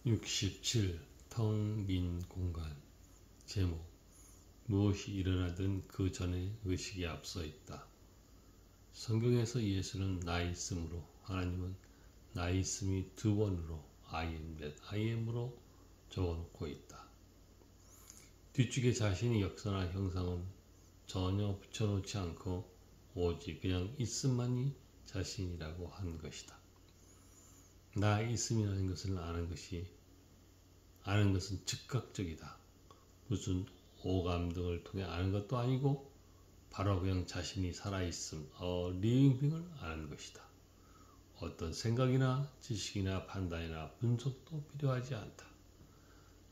67. 텅 빈 공간. 제목. 무엇이 일어나든 그 전에 의식이 앞서 있다. 성경에서 예수는 나 있음으로, 하나님은 나 있음이 두 번으로 I am that I am으로 적어놓고 있다. 뒤쪽에 자신의 역사나 형상은 전혀 붙여놓지 않고 오직 그냥 있음만이 자신이라고 한 것이다. 나 있음이라는 것을 아는 것은 즉각적이다. 무슨 오감 등을 통해 아는 것도 아니고 바로 그냥 자신이 살아있음, living being을 아는 것이다. 어떤 생각이나 지식이나 판단이나 분석도 필요하지 않다.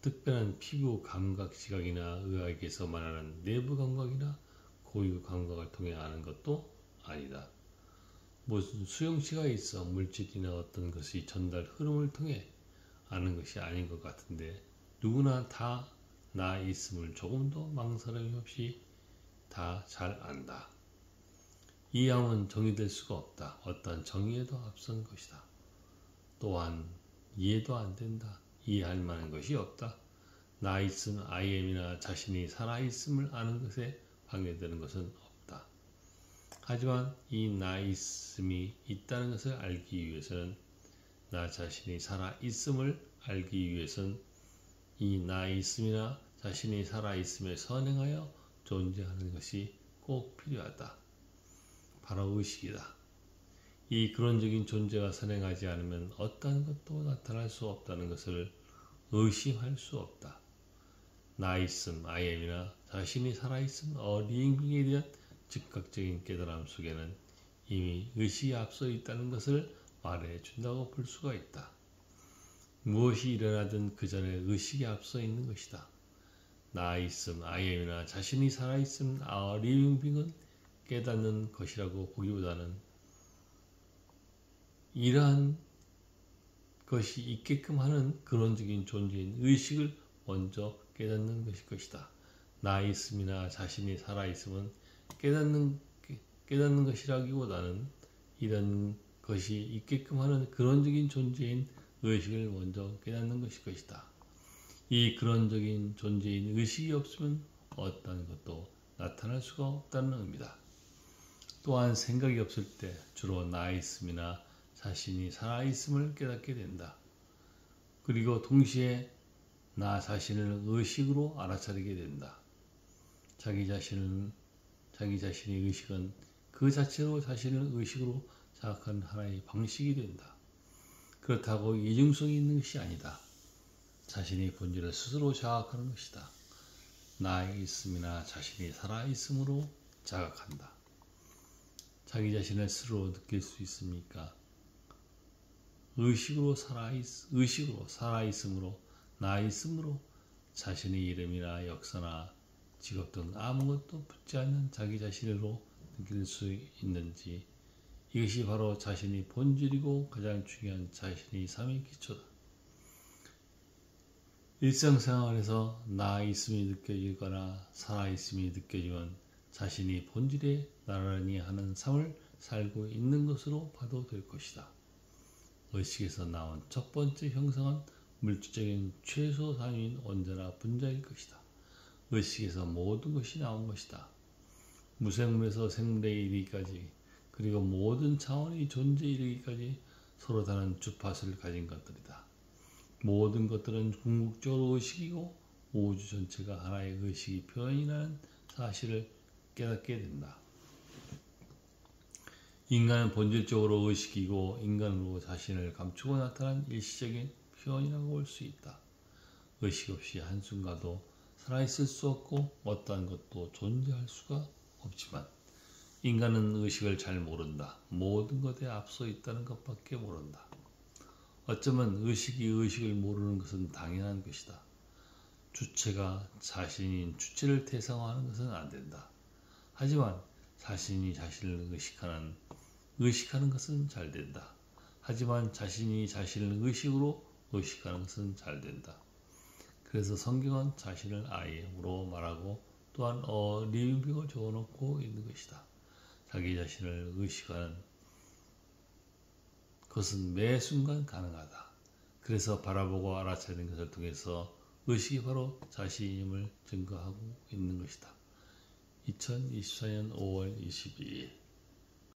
특별한 피부 감각, 시각이나 의학에서 말하는 내부 감각이나 고유 감각을 통해 아는 것도 아니다. 무슨 수용치가 있어 물질이나 어떤 것이 전달 흐름을 통해 아는 것이 아닌 것 같은데 누구나 다 나 있음을 조금도 망설임이 없이 다 잘 안다. 이함은 정의될 수가 없다. 어떠한 정의에도 앞선 것이다. 또한 이해도 안 된다. 이해할 만한 것이 없다. 나 있음, I am이나 자신이 살아있음을 아는 것에 방해되는 것은 없다. 하지만 이 나 있음이 있다는 것을 알기 위해서는 나 자신이 살아있음을 알기 위해서는 이 나 있음이나 자신이 살아있음에 선행하여 존재하는 것이 꼭 필요하다. 바로 의식이다. 이 근원적인 존재가 선행하지 않으면 어떠한 것도 나타날 수 없다는 것을 의심할 수 없다. 나 있음, I am이나 자신이 살아있음, living being에 대한 즉각적인 깨달음 속에는 이미 의식이 앞서 있다는 것을 말해준다고 볼 수가 있다. 무엇이 일어나든 그 전에 의식이 앞서 있는 것이다. 나 있음, I am이나 자신이 살아있음, living being은 깨닫는 것이라고 보기보다는 이러한 것이 있게끔 하는 근원적인 존재인 의식을 먼저 깨닫는 것일 것이다. 나 있음이나 자신이 살아있음은 깨닫는 것이라기보다는 이런 것이 있게끔 하는 근원적인 존재인 의식을 먼저 깨닫는 것일 것이다. 이 근원적인 존재인 의식이 없으면 어떠한 것도 나타날 수가 없다는 의미다. 또한 생각이 없을 때 주로 나 있음이나 자신이 살아있음을 깨닫게 된다. 그리고 동시에 나 자신을 의식으로 알아차리게 된다. 자기 자신의 의식은 그 자체로 자신을 의식으로 자각하는 하나의 방식이 된다. 그렇다고 이중성이 있는 것이 아니다. 자신의 본질을 스스로 자각하는 것이다. 나의 있음이나 자신이 살아있음으로 자각한다. 자기 자신을 스스로 느낄 수 있습니까? 의식으로 살아있음으로, 나 있음으로 자신의 이름이나 역사나 직업 등 아무것도 붙지 않는 자기 자신으로 느낄 수 있는지, 이것이 바로 자신의 본질이고 가장 중요한 자신의 삶의 기초다. 일상생활에서 나 있음이 느껴지거나 살아있음이 느껴지면 자신이 본질에 나란히 하는 삶을 살고 있는 것으로 봐도 될 것이다. 의식에서 나온 첫 번째 형상은 물질적인 최소 단위인 언제나 분자일 것이다. 의식에서 모든 것이 나온 것이다. 무생물에서 생물에 이르기까지, 그리고 모든 차원의 존재에 이르기까지 서로 다른 주파수를 가진 것들이다. 모든 것들은 궁극적으로 의식이고 우주 전체가 하나의 의식이 표현이라는 사실을 깨닫게 된다. 인간은 본질적으로 의식이고 인간으로 자신을 감추고 나타난 일시적인 표현이라고 볼 수 있다. 의식 없이 한순간도 살아있을 수 없고 어떠한 것도 존재할 수가 없지만 인간은 의식을 잘 모른다. 모든 것에 앞서 있다는 것밖에 모른다. 어쩌면 의식이 의식을 모르는 것은 당연한 것이다. 주체가 자신인 주체를 대상화하는 것은 안 된다. 하지만 자신이 자신을 의식하는 것은 잘 된다. 하지만 자신이 자신을 의식으로 의식하는 것은 잘 된다. 그래서 성경은 자신을 I am으로 말하고 또한 living being을 적어놓고 있는 것이다. 자기 자신을 의식하는 것은 매 순간 가능하다. 그래서 바라보고 알아차리는 것을 통해서 의식이 바로 자신임을 증거하고 있는 것이다. 2024년 5월 22일